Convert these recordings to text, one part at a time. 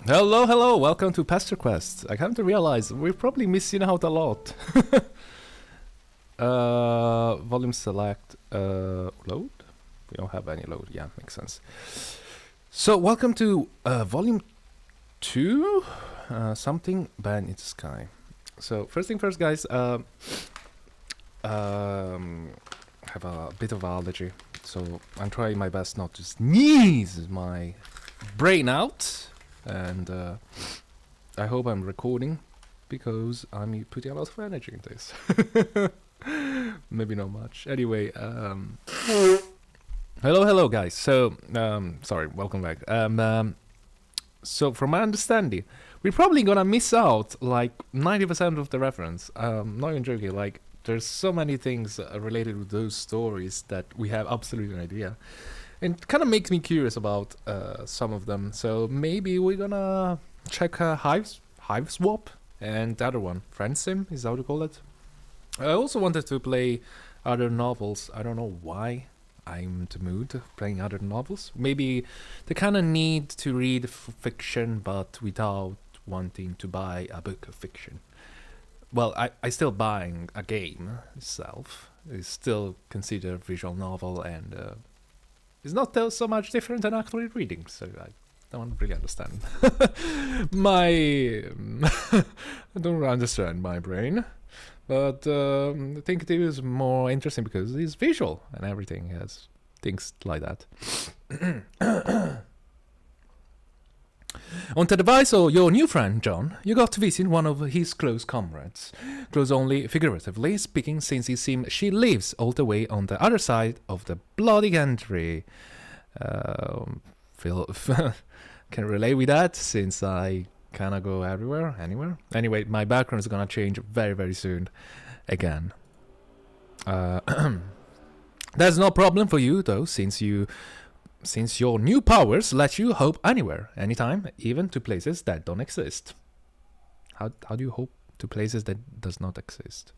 Hello, hello, welcome to Pesterquest. I come to realize we're probably missing out a lot. Volume select, load? We don't have any load, yeah, makes sense. So, welcome to volume 2, something bad in the sky. So, first thing first, guys, have a bit of allergy, so I'm trying my best not to sneeze my brain out. And I hope I'm recording because I'm putting a lot of energy in this. Maybe not much. Anyway, hello guys. So, sorry, welcome back. So from my understanding, we're probably gonna miss out like 90% of the reference. Not even joking, like there's so many things related with those stories that we have absolutely no idea. And it kind of makes me curious about some of them. So maybe we're gonna check Hiveswap and the other one, Friendsim, is that what you call it? I also wanted to play other novels. I don't know why I'm in the mood of playing other novels. Maybe the kind of need to read fiction, but without wanting to buy a book of fiction. Well, I still buying a game itself. It's still considered visual novel and it's not so much different than actually reading, so I don't really understand. I don't understand my brain, but I think it is more interesting because it's visual and everything has things like that. On the device of your new friend, John, you got to visit one of his close comrades. Close only figuratively speaking, since it seems she lives all the way on the other side of the bloody country. Phil can relate with that, since I kinda go anywhere. Anyway, my background is gonna change very, very soon. Again. That's no problem for you, though, since your new powers let you hope anywhere, anytime, even to places that don't exist. How do you hope to places that does not exist?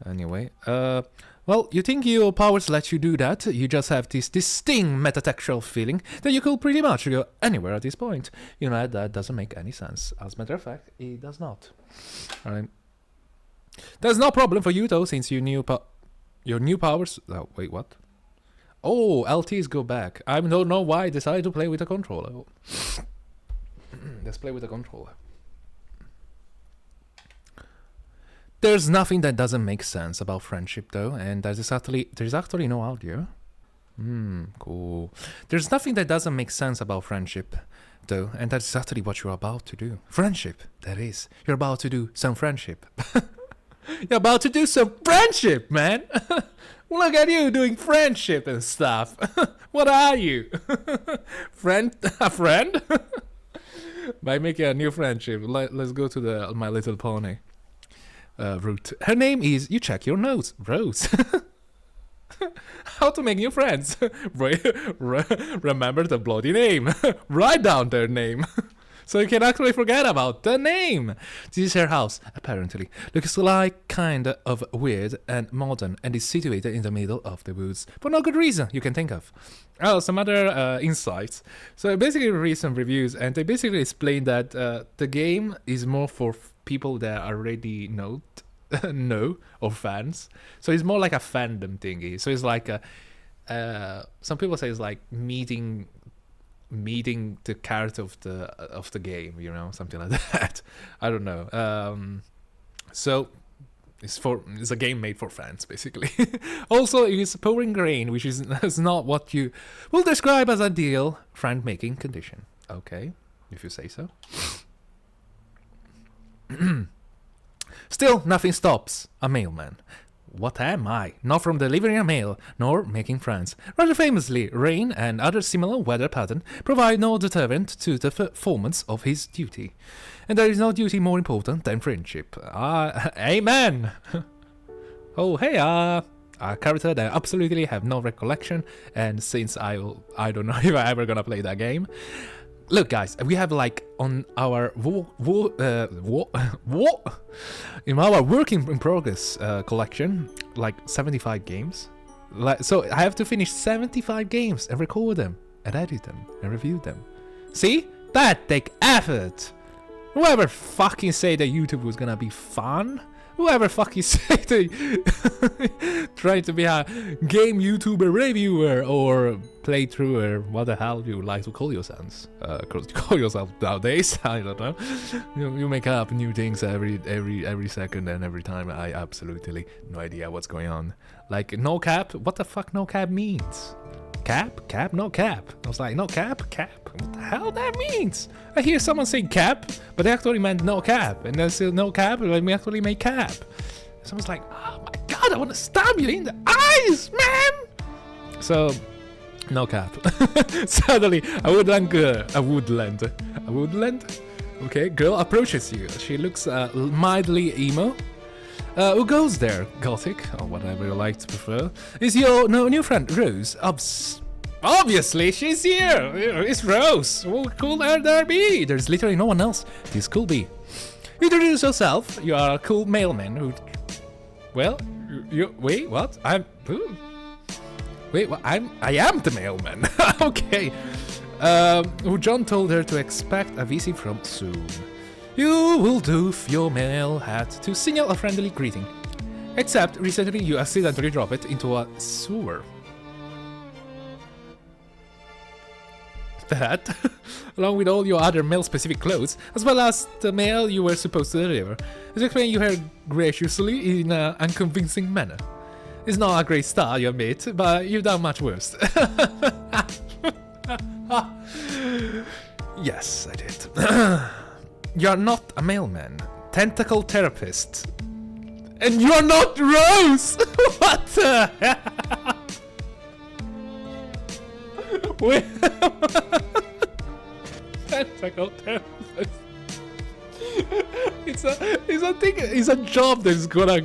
Anyway, well, you think your powers let you do that, you just have this distinct metatextual feeling that you could pretty much go anywhere at this point. You know, that doesn't make any sense. As a matter of fact, it does not. Alright. There's no problem for you, though, since your new powers... Oh, wait, what? Oh, LTs go back. I don't know why I decided to play with a controller. Let's play with a controller. There's nothing that doesn't make sense about friendship, though, and there's actually no audio. Cool. There's nothing that doesn't make sense about friendship, though, and that's exactly what you're about to do. Friendship, that is. You're about to do some friendship. You're about to do some friendship, man! Look at you doing friendship and stuff. What are you? A friend? By making a new friendship, let's go to the My Little Pony route. Her name is, you check your notes, Rose. How to make new friends? Remember the bloody name. Write down their name. So you can actually forget about the name. This is her house, apparently. Looks like kind of weird and modern and is situated in the middle of the woods. For no good reason you can think of. Oh, some other insights. So I basically read some reviews and they basically explain that the game is more for people that already know or fans. So it's more like a fandom thingy. So it's like some people say it's like meeting the character of the game, you know, something like that. I don't know. So it's a game made for fans, basically. Also, it's pouring rain, which is not what you will describe as ideal friend making condition. Okay, if you say so. Still, nothing stops a mailman. What am I? Not from delivering a mail, nor making friends. Rather famously, rain and other similar weather patterns provide no deterrent to the performance of his duty. And there is no duty more important than friendship. Amen! Oh, hey, a character that I absolutely have no recollection, and since I don't know if I'm ever gonna play that game. Look, guys, we have like on our in our work in progress collection, like 75 games. So I have to finish 75 games and record them and edit them and review them. See? That take effort. Whoever fucking said that YouTube was gonna be fun? Whoever fucking said that trying to be a game YouTuber reviewer or playthrougher, what the hell you like to call yourselves? Call yourself nowadays, I don't know. You make up new things every second and every time. I absolutely no idea what's going on. Like no cap? What the fuck no cap means? Cap? Cap? No cap. I was like, no cap? Cap? What the hell that means? I hear someone say cap, but they actually meant no cap. And then still no cap, and we actually made cap. Someone's like, oh my god, I want to stab you in the eyes, man! So, no cap. Suddenly, a woodland. Okay, girl approaches you. She looks mildly emo. Who goes there? Gothic, or whatever you like to prefer. Is your new friend Rose? Obviously, she's here! It's Rose! Who could there be? There's literally no one else. This could be. Introduce yourself. You are a cool mailman who... Well, wait, what? Wait, what? I am the mailman. Okay. Who John told her to expect a visit from soon. You will doof your mail hat to signal a friendly greeting. Except recently you accidentally drop it into a sewer. That, along with all your other mail-specific clothes, as well as the mail you were supposed to deliver, is explained you heard graciously in an unconvincing manner. It's not a great start, you admit, but you've done much worse. Yes, I did. You're not a mailman, tentacle therapist. And you're not Rose! What the hell? Wait. Tentacle therapist. It's a job that's gonna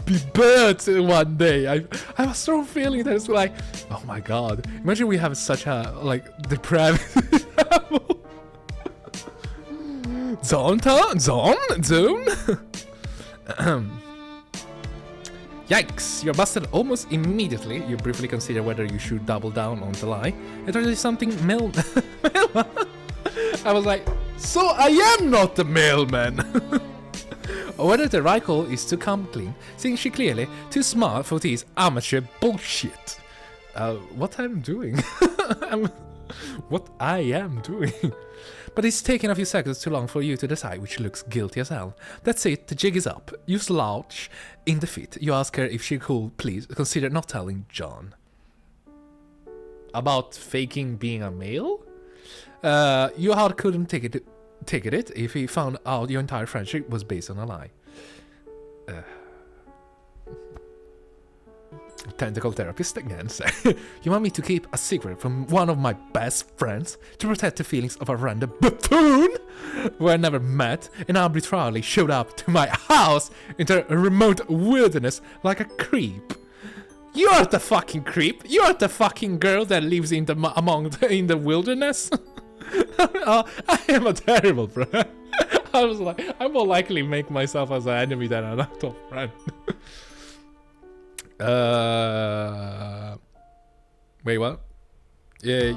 be birthed one day. I have a strong feeling that it's like, oh my god. Imagine we have such a depraved Zone? Yikes, you're busted almost immediately. You briefly consider whether you should double down on the lie. It is something I was like, so I am not the mailman. Or whether the right call is to come clean, seeing she clearly too smart for this amateur bullshit. What I'm doing? What I am doing? But it's taken a few seconds too long for you to decide which looks guilty as hell. That's it, the jig is up. You slouch in defeat. You ask her if she could please consider not telling John. About faking being a male? Your heart couldn't take it if he found out your entire friendship was based on a lie. Tentacle therapist again. You want me to keep a secret from one of my best friends to protect the feelings of a random buffoon who I never met and arbitrarily showed up to my house into a remote wilderness like a creep? You're the fucking creep. You're the fucking girl that lives in the wilderness. I am a terrible friend. I was like, I will likely make myself as an enemy than an actual friend. Wait, what? Yeah,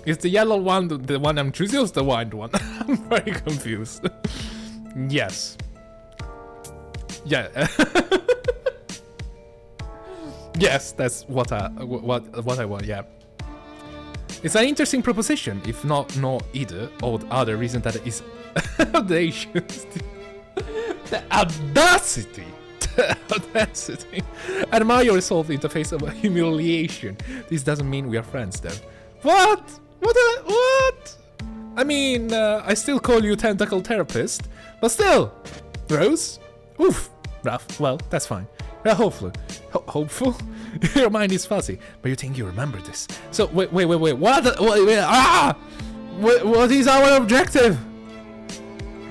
is the yellow one the one I'm choosing or is the white one? I'm very confused. Yes. Yeah. Yes, that's what I want. Yeah. It's an interesting proposition, if not either or the other reason that is audacious. The audacity. Audacity. Admire your resolve in the face of a humiliation. This doesn't mean we are friends, though. What? What? I mean, I still call you tentacle therapist, but still, Rose. Oof, rough. Well, that's fine. Hopeful. Hopeful. Your mind is fuzzy, but you think you remember this. So wait. What is our objective?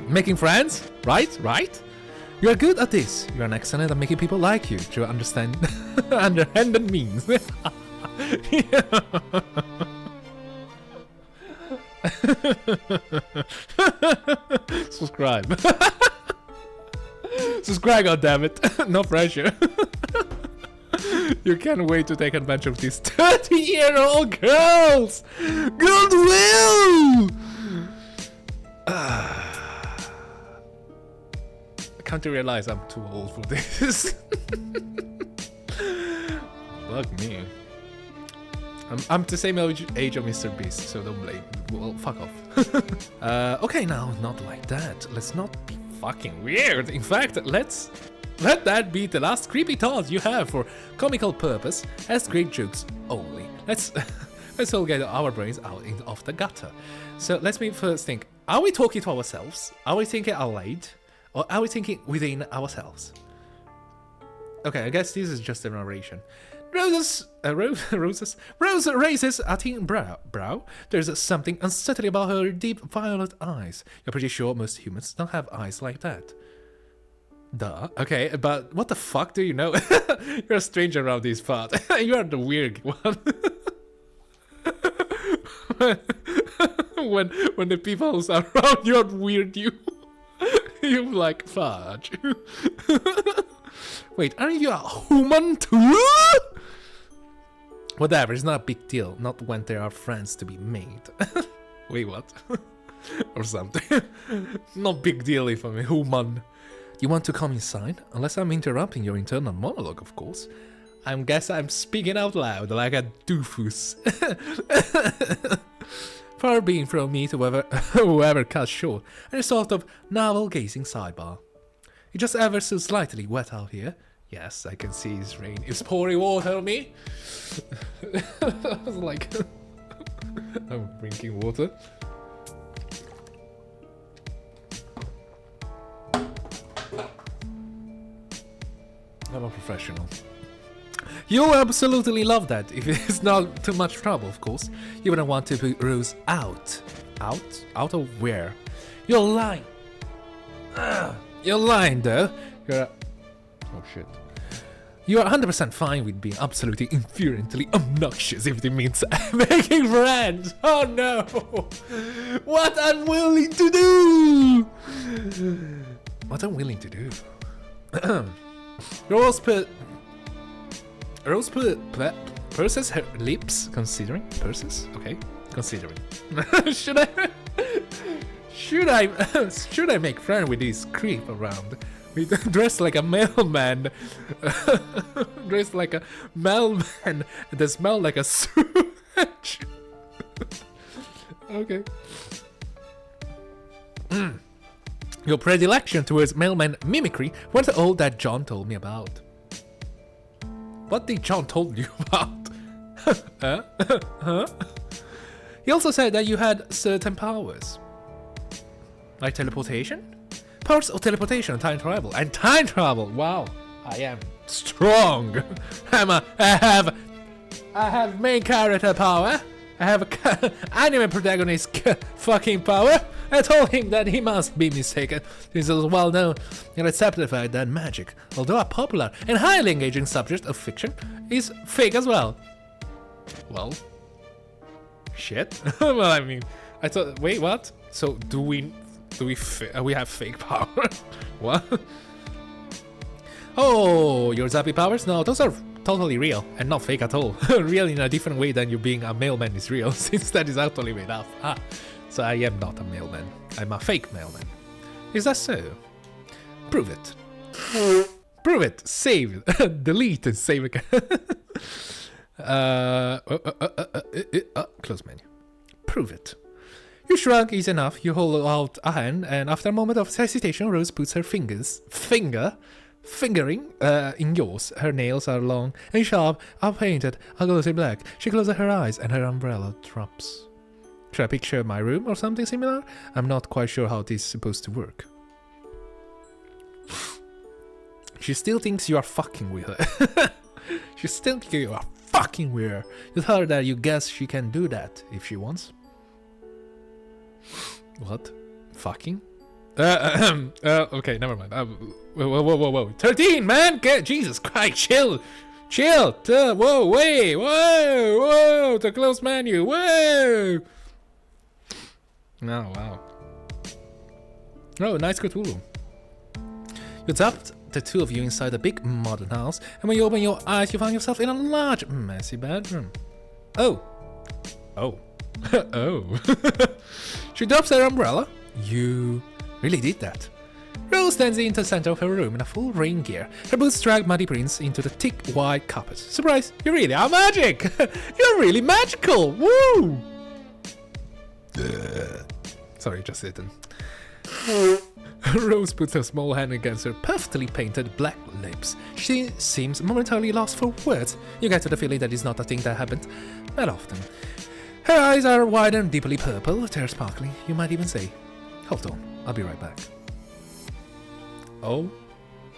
Making friends, right? You are good at this. You are an excellent at making people like you through underhanded means. Subscribe. Subscribe, goddammit. No pressure. You can't wait to take advantage of these 30-year-old girls! Goodwill! I come to realize I'm too old for this. Fuck me. I'm the same age of Mr. Beast, so don't blame. Well, fuck off. Okay, now, not like that. Let's not be fucking weird. In fact, let that be the last creepy thought you have for comical purpose, as great jokes only. Let's all get our brains out of the gutter. So let's me first think, are we talking to ourselves? Are we thinking out loud? Or are we thinking within ourselves? Okay, I guess this is just a narration. Rose raises a thin brow. There's something unsettling about her deep violet eyes. You're pretty sure most humans don't have eyes like that. Duh. Okay, but what the fuck do you know? You're a stranger around this part. You are the weird one. when the people are around you are weird, you're like fudge. Wait, aren't you a human too? Whatever, it's not a big deal. Not when there are friends to be made. Wait, what? Or something. Not big deal if I'm a human. You want to come inside? Unless I'm interrupting your internal monologue, of course. I guess I'm speaking out loud like a doofus. Far being from me to whoever cut short, and a sort of navel-gazing sidebar. It's just ever so slightly wet out here. Yes, I can see his rain is pouring water on me. I was like, I'm drinking water. I'm a professional. You'll absolutely love that, if it's not too much trouble, of course. You wouldn't want to put Rose out. Out? Out of where? You're lying. You're lying, though. You're... Oh, shit. You're 100% fine with being absolutely infuriatingly obnoxious if it means making friends. Oh, no. What I'm willing to do. What I'm willing to do. Rose purses her lips, considering. Purses? Okay, considering. Should I make friends with this creep around? Dressed like a mailman. Dressed like a mailman that smell like a sewage. Okay. Your predilection towards mailman mimicry was all that John told me about. What did John told you about? Huh? He also said that you had certain powers. Like teleportation? Powers of teleportation and time travel. And time travel! Wow. I am strong. I have main character power. I have anime protagonist fucking power. I told him that he must be mistaken. This is well known and accepted fact that magic, although a popular and highly engaging subject of fiction, is fake as well. Well, shit. Well, I mean, I thought. Wait, what? So do we have fake power? What? Oh, your zappy powers? No, those are totally real and not fake at all. Real in a different way than you being a mailman is real, since that is actually made up. So I am not a mailman. I'm a fake mailman. Is that so? Prove it. Prove it. Save. Delete and save again. Close menu. Prove it. You shrug easy enough. You hold out a hand, and after a moment of hesitation, Rose puts her fingering in yours. Her nails are long and sharp, are painted a glossy black. She closes her eyes, and her umbrella drops. Should I picture my room or something similar? I'm not quite sure how this is supposed to work. She still thinks you are fucking with her. She still thinks you are fucking with her. You tell her that you guess she can do that if she wants. What? Fucking? Okay, never mind. Whoa. 13, man! Jesus Christ, chill! Chill! Whoa, wait! Whoa! The close menu! Whoa! Oh, wow. Oh, nice Cthulhu. You the two of you inside a big modern house, and when you open your eyes, you find yourself in a large, messy bedroom. Oh. Oh. Oh. She drops her umbrella. You really did that. Rose stands in the center of her room in a full rain gear. Her boots drag muddy prints into the thick white carpet. Surprise! You really are magic! You're really magical! Woo! Sorry, just hidden. Rose puts her small hand against her perfectly painted black lips. She seems momentarily lost for words. You get to the feeling that it's not a thing that happened that often. Her eyes are wide and deeply purple, they're sparkling. You might even say, "Hold on, I'll be right back." Oh,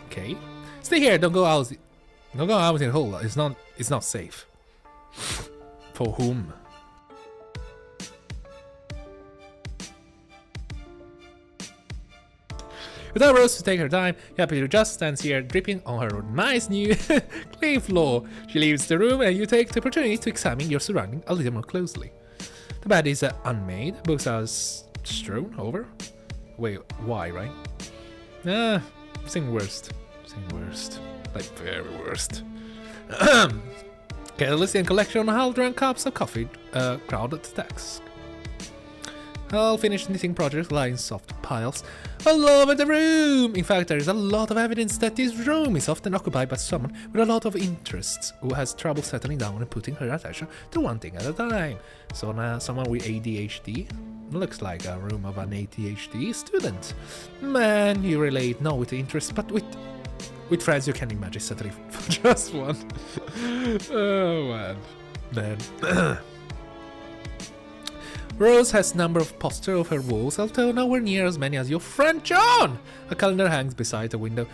okay. Stay here. Don't go out. Don't go out in the hole. It's not safe. For whom? Without Rose to take her time, Yapiru just stands here dripping on her nice new clay floor. She leaves the room and you take the opportunity to examine your surroundings a little more closely. The bed is unmade, books are strewn over. Wait, why, right? Sing worst. Like very worst. Carelessly and collection of half-drunk cups of coffee crowded the desk. Unfinished knitting projects lie in soft piles all over the room. In fact, there is a lot of evidence that this room is often occupied by someone with a lot of interests who has trouble settling down and putting her attention to one thing at a time. So now, someone with ADHD? Looks like a room of an ADHD student. Man, you relate not with interest, but with friends you can imagine settling for just one. Oh man. Then. Rose has a number of posters of her walls, although nowhere near as many as your friend John! A calendar hangs beside the window.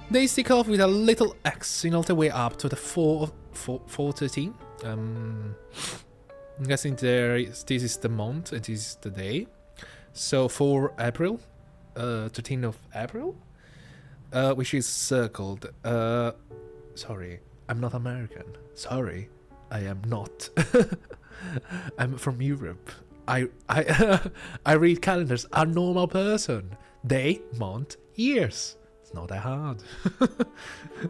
They stick off with a little X in all the way up to the 413. I'm guessing this is the month and this is the day. So 4 April, 13th of April, which is circled. Sorry, I'm not American. Sorry, I am not. I'm from Europe. I read calendars. A normal person. Day, month, years. It's not that hard.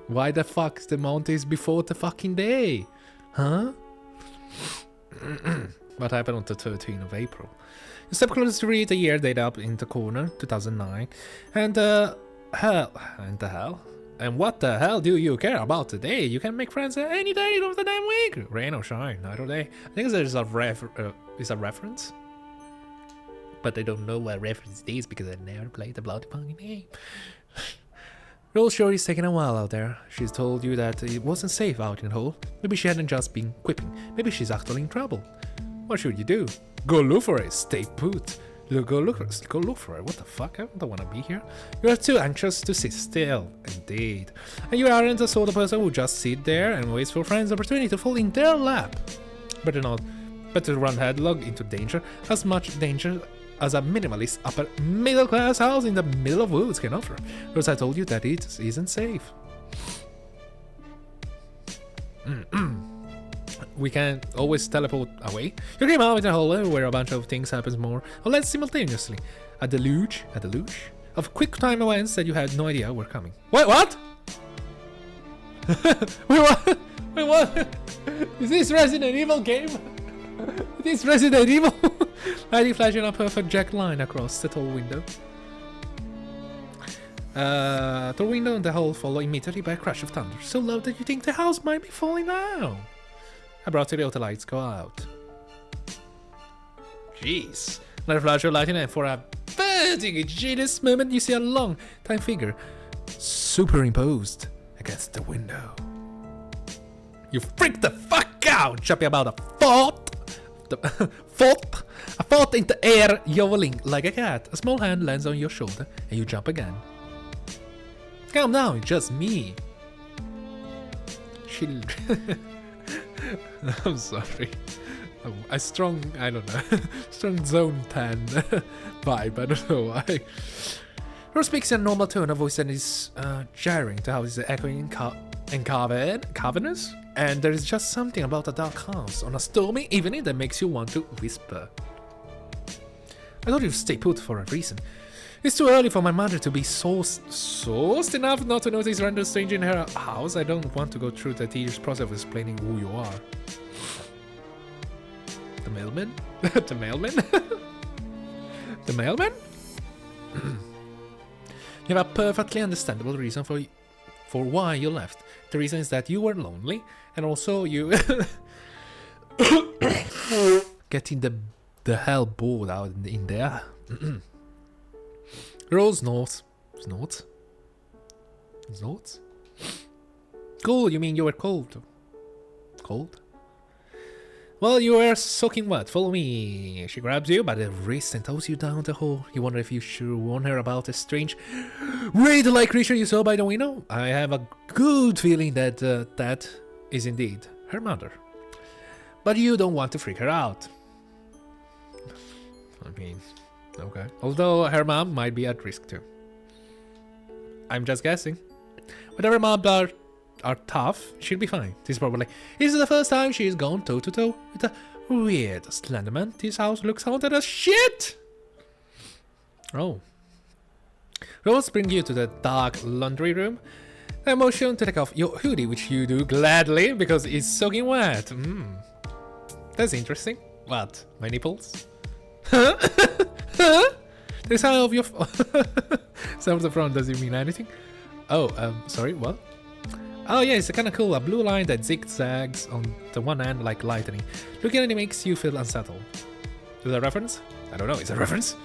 Why the fuck the month is before the fucking day? Huh? What happened on the 13th of April? You step closer to read the year date up in the corner, 2009. And And what the hell do you care about today? You can make friends any day of the damn week. Rain or shine, night or day. I think there's a reference. But I don't know what reference it is because I never played the bloody fucking game. Rose sure is taking a while out there. She's told you that it wasn't safe out in the hole. Maybe she hadn't just been quipping. Maybe she's actually in trouble. What should you do? Go look for it. Stay put. Go look for it. What the fuck? I don't want to be here. You are too anxious to sit still. Indeed. And you aren't the sort of person who just sit there and waits for friends' opportunity to fall in their lap. Better run headlong into danger. As much danger as a minimalist upper middle class house in the middle of woods can offer. Because I told you that it isn't safe. We can always teleport away. You came out in a hallway where a bunch of things happens more or less simultaneously. A deluge of quick time events that you had no idea were coming. Wait, what? Wait, what? Is this Resident Evil game? Is this Resident Evil? Lighting flashing a perfect jagged line across the tall window. The window and the hole follow immediately by a crash of thunder, so loud that you think the house might be falling down. Abruptly, the auto lights go out. Jeez. Another flash of lightning, and for a very genius moment, you see a long time figure superimposed against the window. You freak the fuck out, jumping about a foot in the air, yodeling like a cat. A small hand lands on your shoulder, and you jump again. Calm down, it's just me. I'm sorry. Strong zone 10 vibe, I don't know why. Rose speaks in a normal tone of voice and is jarring to how it's echoing and cavernous. And there is just something about a dark house on a stormy evening that makes you want to whisper. I told you to stay put for a reason. It's too early for my mother to be sourced enough not to notice random stranger in her house. I don't want to go through the tedious process of explaining who you are. The mailman? The mailman? The mailman? You have a perfectly understandable reason for why you left. The reason is that you were lonely, and also you getting the hell bored out in there. Rose snorts. Snorts? Snorts? Cool, you mean you were cold? Cold? Well, you were soaking wet. Follow me. She grabs you by the wrist and tows you down the hall. You wonder if you should warn her about a strange wraith-like creature you saw by the window? I have a good feeling that that is indeed her mother. But you don't want to freak her out. I mean, okay. Although her mom might be at risk too. I'm just guessing. Whatever moms are tough, she'll be fine. This is the first time she's gone toe-to-toe with a weird Slenderman. This house looks haunted as shit! Oh. Rose brings you to the dark laundry room. I motion to take off your hoodie, which you do gladly because it's soaking wet. That's interesting. What? My nipples? Huh? Huh? The sign of your some of the front doesn't mean anything. Oh, sorry, what? Oh yeah, it's kind of cool. A blue line that zigzags on the one end like lightning. Looking at it makes you feel unsettled. Is that a reference? I don't know, is that a reference?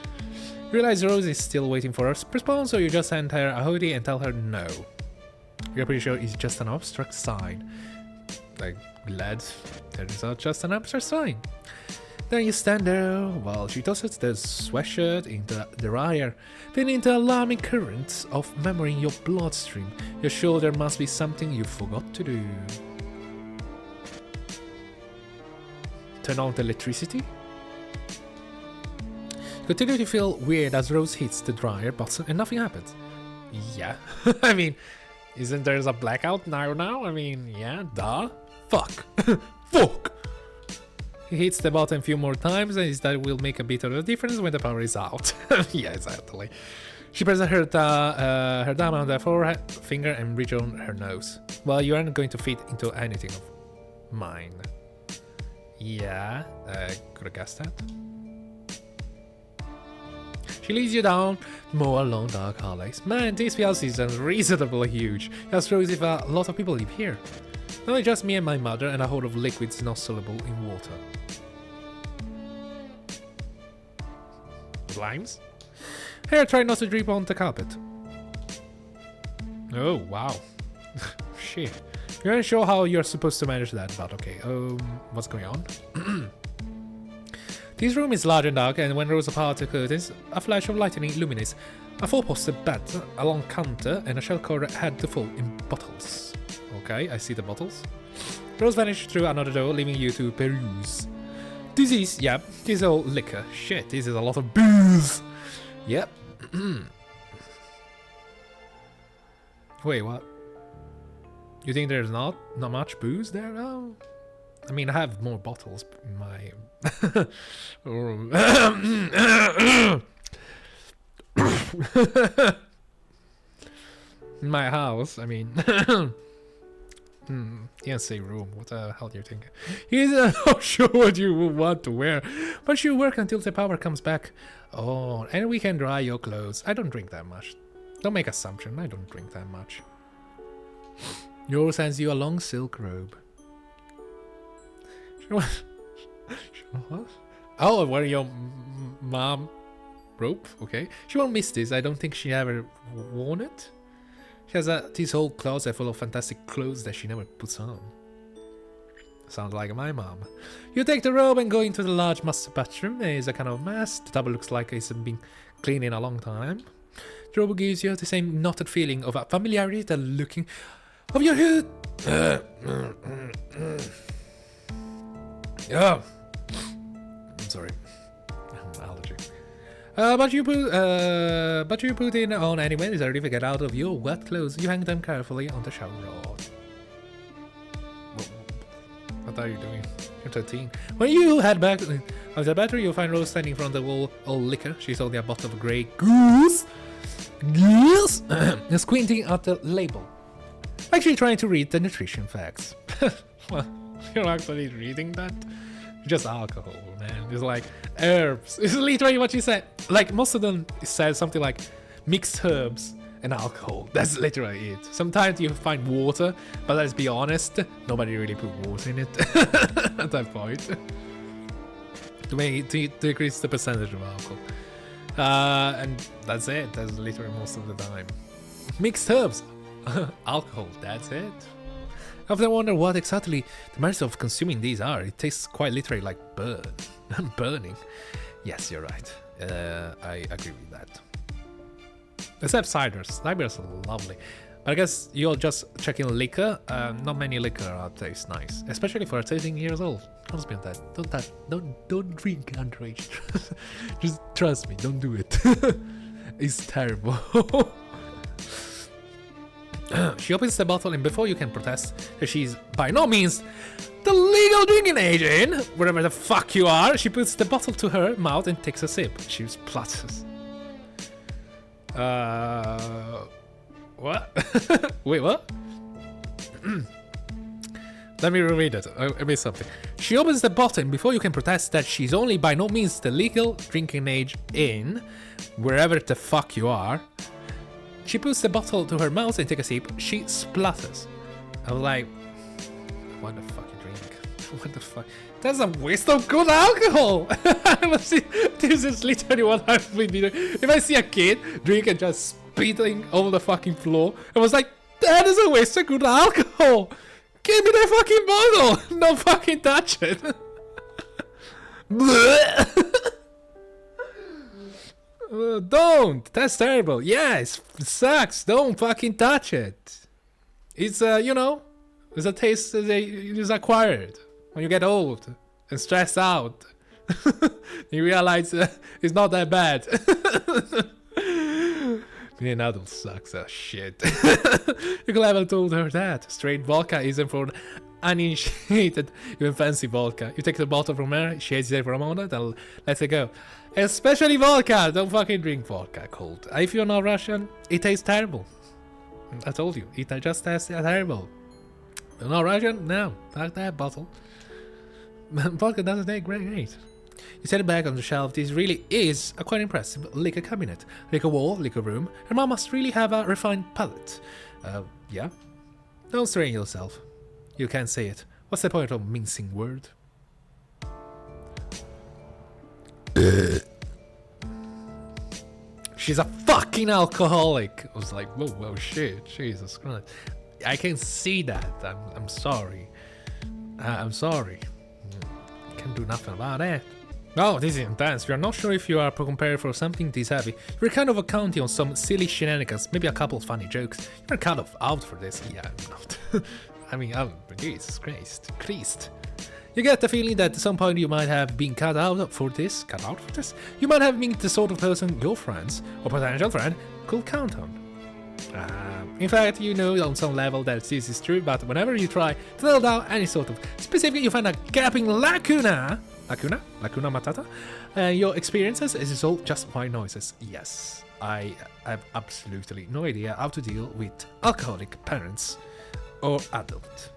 You realize Rose is still waiting for her response, so you just send her a hoodie and tell her no. You're pretty sure it's just an abstract sign. Like, glad there is not just an abstract sign. Then you stand there while she tosses the sweatshirt into the dryer, feeling the alarming currents of memory in your bloodstream. You're sure there must be something you forgot to do. Turn on the electricity? Continue to feel weird as Rose hits the dryer button and nothing happens. Yeah, I mean, isn't there a blackout now? I mean, yeah, duh. Fuck. Fuck! He hits the button a few more times, and that will make a bit of a difference when the power is out. Yeah, exactly. She presses her thumb on the forehead, finger, and reaches on her nose. Well, you aren't going to fit into anything of mine. Yeah, could have guessed that. She leads you down more long dark hallways. Man, this house is unreasonably huge. That's true if a lot of people live here. Not just me and my mother and a horde of liquids not soluble in water. Limes? Here, try not to drip on the carpet. Oh, wow. Shit. You aren't sure how you're supposed to manage that, but okay. What's going on? This room is large and dark, and when Rose apart the curtains, a flash of lightning illuminates a four-poster bed, a long counter, and a shell-covered head to full in bottles. Okay, I see the bottles. Rose vanished through another door, leaving you to peruse. This is all liquor. Shit, this is a lot of booze. Yep. Wait, what? You think there's not much booze there now? I mean, I have more bottles in my... in my house, I mean... Can't say room. What the hell do you think? He's not sure what you will want to wear, but you work until the power comes back. Oh, and we can dry your clothes. I don't drink that much. Don't make assumption. I don't drink that much. Yours hands you a long silk robe. What? Oh, where your mom robe? Okay. She won't miss this. I don't think she ever worn it. She has this whole closet full of fantastic clothes that she never puts on. Sounds like my mom. You take the robe and go into the large master bathroom. It's a kind of mess. The tub looks like it's been cleaned in a long time. The robe gives you the same knotted feeling of familiarity that looking of your hood. Oh, I'm sorry. Allergy. But you put it on anyway. It's ready to get out of your wet clothes. You hang them carefully on the shower rod. What are you doing? You're 13. When you head back of the battery, you'll find Rose standing in front of the wall, all liquor. She's holding a bottle of grey goose. Goose! And squinting at the label. Actually trying to read the nutrition facts. Well, you're actually reading that? Just alcohol, man. It's like herbs. It's literally what you said. Like, most of them said something like mixed herbs and alcohol. That's literally it. Sometimes you find water, but let's be honest, nobody really put water in it at that point. To decrease the percentage of alcohol. And that's it. That's literally most of the time. Mixed herbs. Alcohol, that's it. I often wonder what exactly the merits of consuming these are. It tastes quite literally like burning. Yes, you're right. I agree with that. Except ciders. Ciders are lovely. But I guess you're just checking liquor. Not many liquor taste nice, especially for 13 years old. Trust me on that. Don't drink underage. Just trust me. Don't do it. It's terrible. She opens the bottle, and before you can protest that she's by no means the legal drinking age in wherever the fuck you are, she puts the bottle to her mouth and takes a sip. She splutters. What? Wait, what? Let me reread it. I missed something. She opens the bottle, and before you can protest that she's only by no means the legal drinking age in wherever the fuck you are, she puts the bottle to her mouth and takes a sip. She splutters. I was like, what the fuck you drink? What the fuck? That's a waste of good alcohol! This is literally what I've been doing. If I see a kid drink and just spitting over the fucking floor, I was like, that is a waste of good alcohol! Give me the fucking bottle! Don't fucking touch it! Don't! That's terrible. Yes, it sucks. Don't fucking touch it. It's it's a taste that is acquired when you get old and stressed out. You realize it's not that bad. Being an adult sucks as shit. You could have told her that. Straight vodka isn't for uninitiated, even fancy vodka. You take the bottle from her, she hesitates for a moment, and lets it go. Especially vodka! Don't fucking drink vodka cold. If you're not Russian, it tastes terrible. I told you, it just tastes terrible. You're not Russian? No, fuck that bottle. Vodka doesn't taste great. You set it back on the shelf. This really is a quite impressive liquor cabinet. Liquor wall, liquor room. Her mom must really have a refined palate. Yeah? Don't strain yourself. You can't say it. What's the point of mincing word? She's a fucking alcoholic. I was like, whoa, shit, Jesus Christ. I can see that. I'm sorry. I'm sorry. Can't do nothing about it. Oh, this is intense. You're not sure if you are prepared for something this heavy. You're kind of counting on some silly shenanigans, maybe a couple of funny jokes. You're kind of out for this. Yeah, I'm not. I mean, Jesus Christ. You get the feeling that at some point you might have been cut out for this. You might have been the sort of person your friends, or potential friend, could count on. In fact, you know on some level that this is true, but whenever you try to nail down any sort of specific, you find a gaping lacuna matata, and your experiences is all just white noises. Yes, I have absolutely no idea how to deal with alcoholic parents or adult.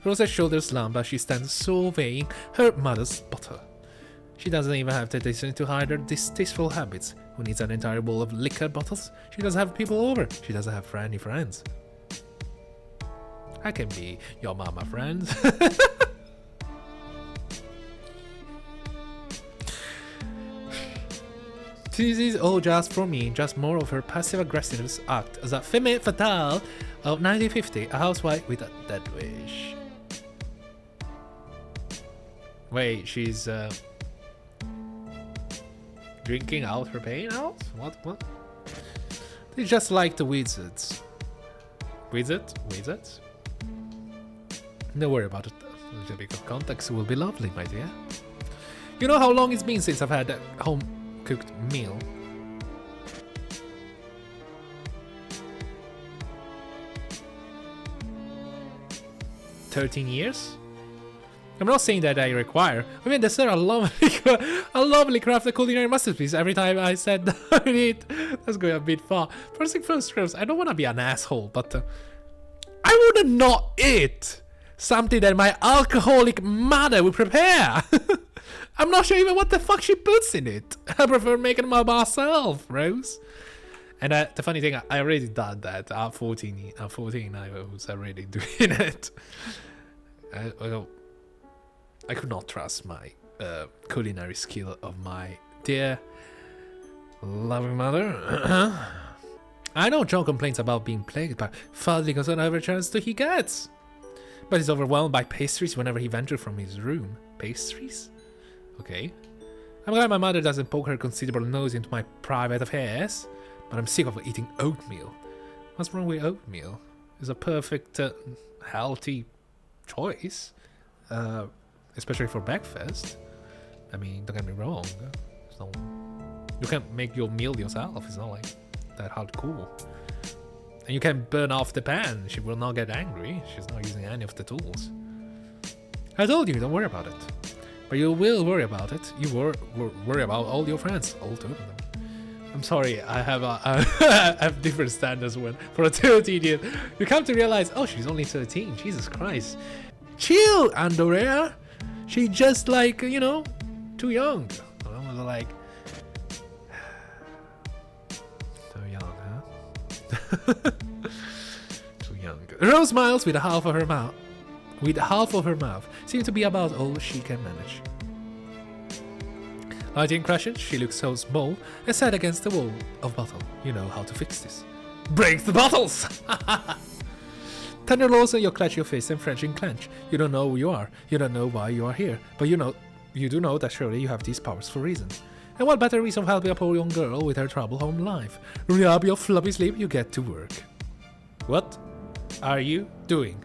Rosa's shoulders slump as she stands surveying her mother's bottle. She doesn't even have the decency to hide her distasteful habits. Who needs an entire bowl of liquor bottles? She doesn't have people over. She doesn't have any friends. I can be your mama friend. This is all just for me, just more of her passive aggressiveness act as a femme fatale of 1950, a housewife with a dead wish. Wait, she's drinking out her pain out? What? They just like the wizards. Wizards? Don't worry about it. A little bit of context will be lovely, my dear. You know how long it's been since I've had a home-cooked meal? $13 years? I'm not saying that I require. I mean, there's a lovely crafted culinary masterpiece every time I said that I eat. That's going a bit far. First thing first, Rose, I don't want to be an asshole, but I wouldn't not eat something that my alcoholic mother would prepare. I'm not sure even what the fuck she puts in it. I prefer making it myself, Rose. And the funny thing, I already done that. At 14, I was already doing it. I could not trust my culinary skill of my dear loving mother. I know John complains about being plagued by fudging on every chance that he gets, but he's overwhelmed by pastries whenever he ventures from his room. Pastries? Okay. I'm glad my mother doesn't poke her considerable nose into my private affairs, but I'm sick of eating oatmeal. What's wrong with oatmeal? It's a perfect, healthy choice. Especially for breakfast. I mean, don't get me wrong. You can make your meal yourself. It's not like that hardcore. And you can burn off the pan. She will not get angry. She's not using any of the tools. I told you, don't worry about it. But you will worry about it. You worry about all your friends, all 2 of them. I'm sorry, I have different standards for a 13-year. You come to realize, oh, she's only 13. Jesus Christ. Chill, Andrea. She's just like, you know, too young. I was like, too young, huh? Too young. Rose smiles with half of her mouth. Seems to be about all she can manage. Lighting crashes, she looks so small and set against the wall of bottle. You know how to fix this. Break the bottles! Tender Lawson, you clutch your fist and French clench. You don't know who you are. You don't know why you are here. But you do know that surely you have these powers for a reason. And what better reason of helping a poor young girl with her troubled home life? Rub your floppy sleep, you get to work. What are you doing?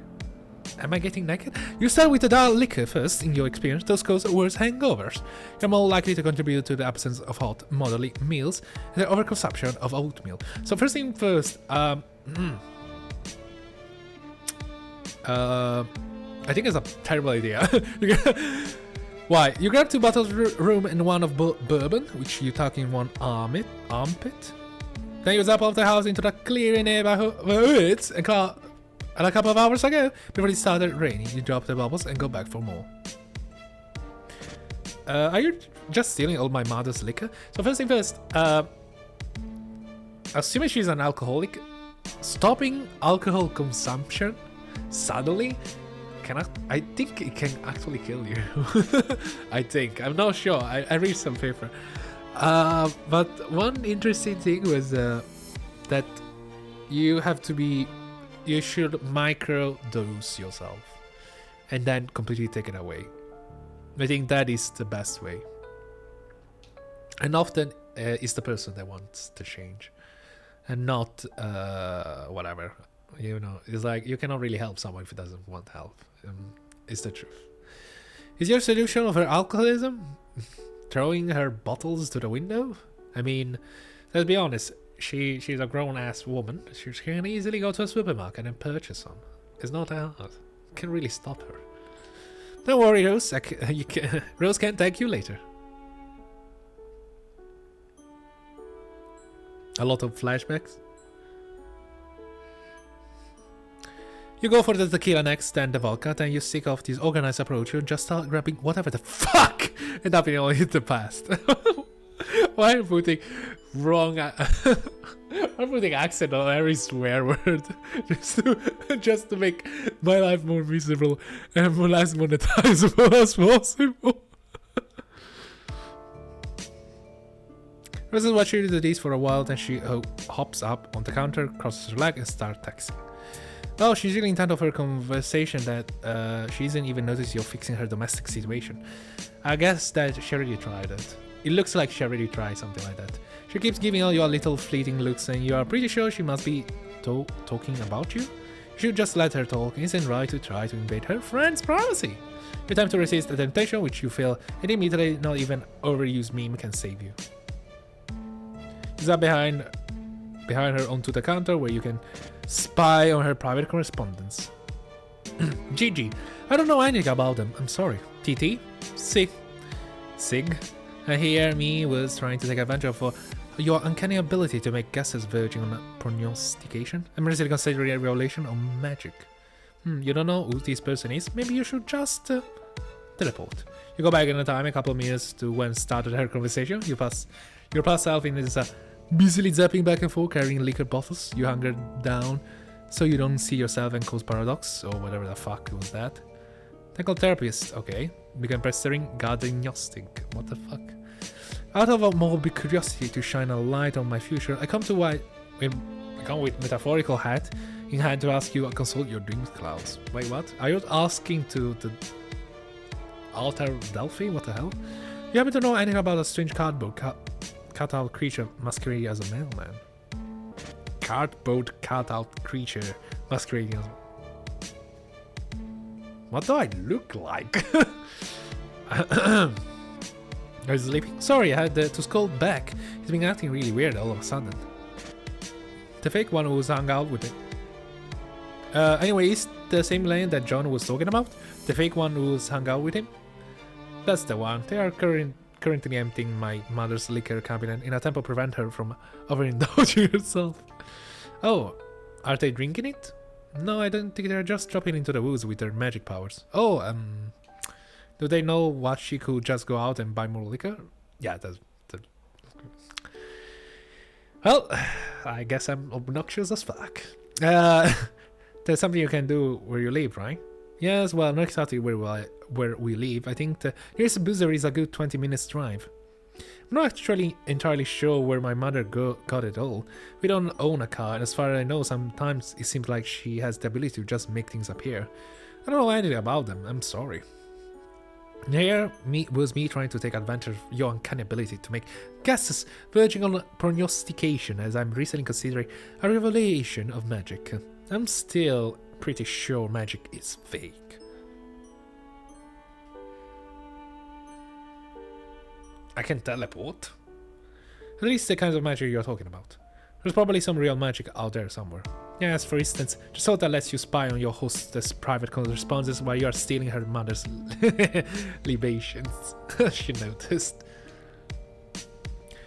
Am I getting naked? You start with the dial liquor first. In your experience, those cause worse hangovers. You're more likely to contribute to the absence of hot, motherly meals and the overconsumption of oatmeal. So first thing first, I think it's a terrible idea. Why? You grab 2 bottles of rum and 1 of bourbon, which you tuck in one armpit. Then you zap off the house into the clear neighborhoods and call. And a couple of hours ago, before it started raining, you drop the bubbles and go back for more. Are you just stealing all my mother's liquor? So first thing first, assuming she's an alcoholic, stopping alcohol consumption suddenly I think it can actually kill you. I think. I'm not sure. I read some paper. But one interesting thing was that you should micro-dose yourself and then completely take it away. I think that is the best way. And often it's the person that wants to change and not whatever. You know, it's like you cannot really help someone if he doesn't want help. It's the truth. Is your solution of her alcoholism throwing her bottles to the window? I mean, let's be honest. She's a grown-ass woman. She can easily go to a supermarket and purchase some. It's not hard. Can really stop her. Don't worry, Rose. Rose can thank you later. A lot of flashbacks. You go for the tequila next, then the vodka, then you stick off this organized approach and just start grabbing whatever the fuck and dumping it all into the past. Why am I putting wrong? I'm putting accent on every swear word just to make my life more miserable and more less monetizable as possible. Rose is watching the these for a while, then she hops up on the counter, crosses her leg, and starts texting. Oh, she's really intent of her conversation that she doesn't even notice you're fixing her domestic situation. I guess that she already tried it. It looks like she already tried something like that. She keeps giving all your little fleeting looks and you are pretty sure she must be talking about you. You should just let her talk. It isn't right to try to invade her friend's privacy. You attempt to resist the temptation, which you fail, and immediately not even overused meme can save you. You zap behind her onto the counter where you can spy on her private correspondence. Gigi, I don't know anything about them. I'm sorry. TT? Sig. I hear me was trying to take advantage of your uncanny ability to make guesses verging on prognostication. I'm really considering a revelation of magic. You don't know who this person is? Maybe you should just teleport. You go back in time a couple of minutes to when started her conversation. Your past self in this busily zapping back and forth, carrying liquor bottles. You hunker down so you don't see yourself and cause paradox, or whatever the fuck was that. Technical therapist, okay. Began pestering, diagnostic. What the fuck? Out of a morbid curiosity to shine a light on my future, I come with metaphorical hat in hand to ask you to consult your dreams clouds. Wait, what? Are you asking to alter Delphi? What the hell? You happen to know anything about a strange cardboard cutout creature masquerading as a mailman? Cardboard cutout creature masquerading as... What do I look like? Are you sleeping? Sorry, I had to scold back. He's been acting really weird all of a sudden. The fake one who's hung out with him. Anyway, is the same lane that John was talking about? The fake one who's hung out with him? That's the one. They are currently emptying my mother's liquor cabinet in an attempt to prevent her from overindulging herself. Oh, are they drinking it? No, I don't think they're just dropping into the woods with their magic powers. Oh, do they know what she could just go out and buy more liquor? Yeah, that's... Well, I guess I'm obnoxious as fuck. There's something you can do where you live, right? Yes, well, not exactly where we live. I think the nearest boozer is a good 20 minutes drive. I'm not actually entirely sure where my mother got it all. We don't own a car, and as far as I know, sometimes it seems like she has the ability to just make things appear. I don't know anything about them, I'm sorry. Here was me trying to take advantage of your uncanny ability to make guesses verging on prognostication, as I'm recently considering a revelation of magic. I'm still pretty sure magic is fake. I can teleport? At least the kinds of magic you're talking about. There's probably some real magic out there somewhere. Yes, for instance, just so that lets you spy on your hostess' private correspondence while you're stealing her mother's libations. She noticed.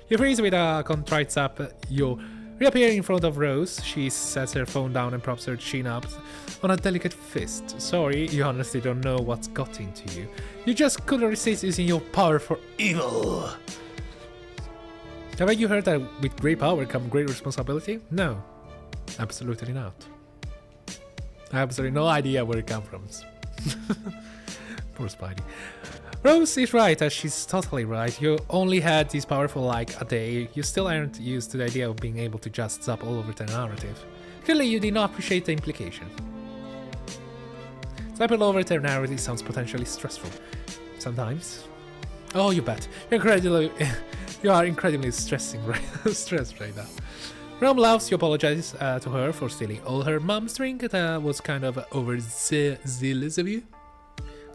You freeze with a contrite zap. You reappear in front of Rose. She sets her phone down and props her chin up on a delicate fist. Sorry, you honestly don't know what's got into you. You just couldn't resist using your power for evil. Haven't you heard that with great power comes great responsibility? No, absolutely not. I have absolutely no idea where it comes from. Poor Spidey. Rose is right, as she's totally right. You only had this power for like a day. You still aren't used to the idea of being able to just zap all over the narrative. Clearly, you did not appreciate the implication. Zapping all over the narrative sounds potentially stressful. Sometimes. Oh, you bet. You are incredibly stressed right now. Rom laughs. You apologize to her for stealing all her mom's drink. That was kind of overzealous of you.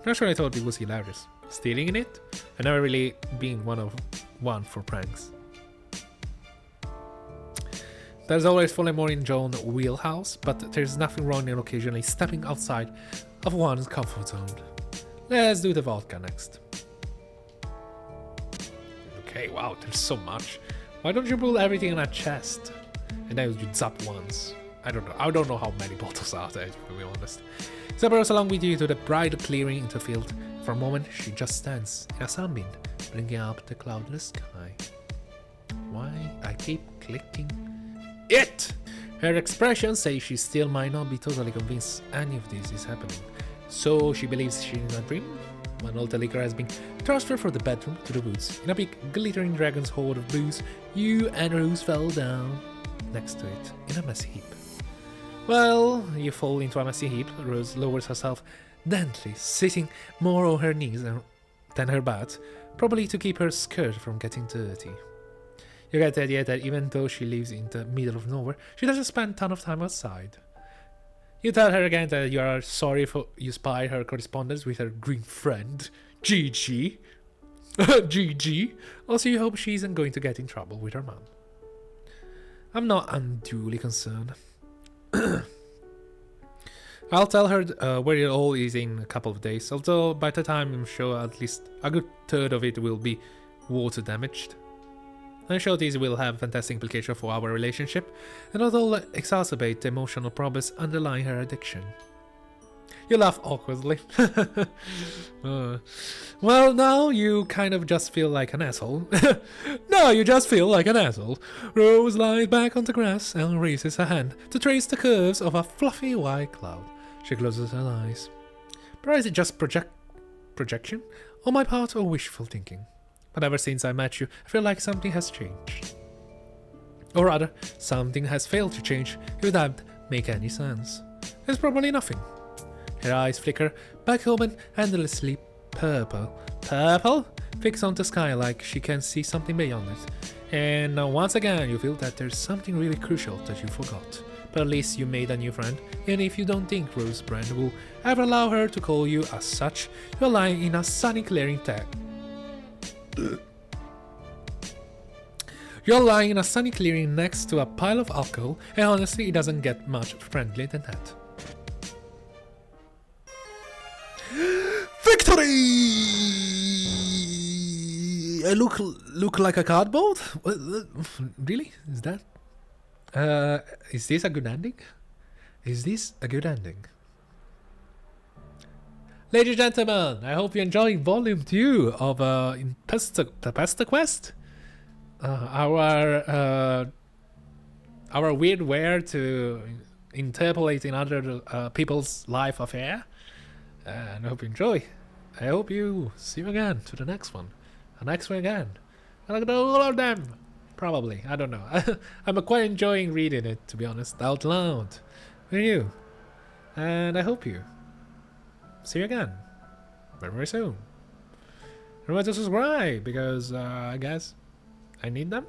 Naturally, I thought it was hilarious. Stealing it? I've never really been one for pranks. There's always falling more in John's wheelhouse, but there's nothing wrong in occasionally stepping outside of one's comfort zone. Let's do the vodka next. Okay, wow, there's so much. Why don't you pull everything in a chest? And then you zap once. I don't know how many bottles are there, to be honest. Zap goes along with you to the bright clearing into the field. For a moment, she just stands in a sunbeam, bringing up the cloudless sky. Why I keep clicking it? Her expression says she still might not be totally convinced any of this is happening. So she believes she's in a dream? When all the liquor has been transferred from the bedroom to the woods, in a big glittering dragon's hoard of booze, you and Rose fell down next to it in a messy heap. Well, you fall into a messy heap. Rose lowers herself gently, sitting more on her knees than her butt, probably to keep her skirt from getting dirty. You get the idea that even though she lives in the middle of nowhere, she doesn't spend a ton of time outside. You tell her again that you are sorry for you spy her correspondence with her green friend, Gigi. Gigi. Also, you hope she isn't going to get in trouble with her mom. I'm not unduly concerned. I'll tell her where it all is in a couple of days, although by the time I'm sure at least a good third of it will be water damaged. I'm sure these will have fantastic implications for our relationship, and not all exacerbate the emotional problems underlying her addiction. You laugh awkwardly. Well, now you kind of just feel like an asshole. Now you just feel like an asshole. Rose lies back on the grass and raises her hand to trace the curves of a fluffy white cloud. She closes her eyes. But is it just projection? On my part, or wishful thinking? But ever since I met you, I feel like something has changed. Or rather, something has failed to change, if that make any sense. There's probably nothing. Her eyes flicker back home and endlessly purple. Purple? Fixed on the sky like she can see something beyond it. And once again you feel that there's something really crucial that you forgot. But at least you made a new friend, and if you don't think Rose Brand will ever allow her to call you as such, you're lying in a sunny clearing You're lying in a sunny clearing next to a pile of alcohol, and honestly it doesn't get much friendlier than that. Victory! I look like a cardboard? Really? Is that? Is this a good ending? Is this a good ending? Ladies and gentlemen, I hope you enjoyed Volume 2 of the Pesterquest. Our weird way to interpolate in other people's life affair. And I hope you enjoy. I hope you see you again to the next one. The next one again. And I'll do all of them. Probably. I don't know. I'm quite enjoying reading it, to be honest, out loud. With you. And I hope you see you again. Very, very soon. Remember to subscribe, because I guess I need them.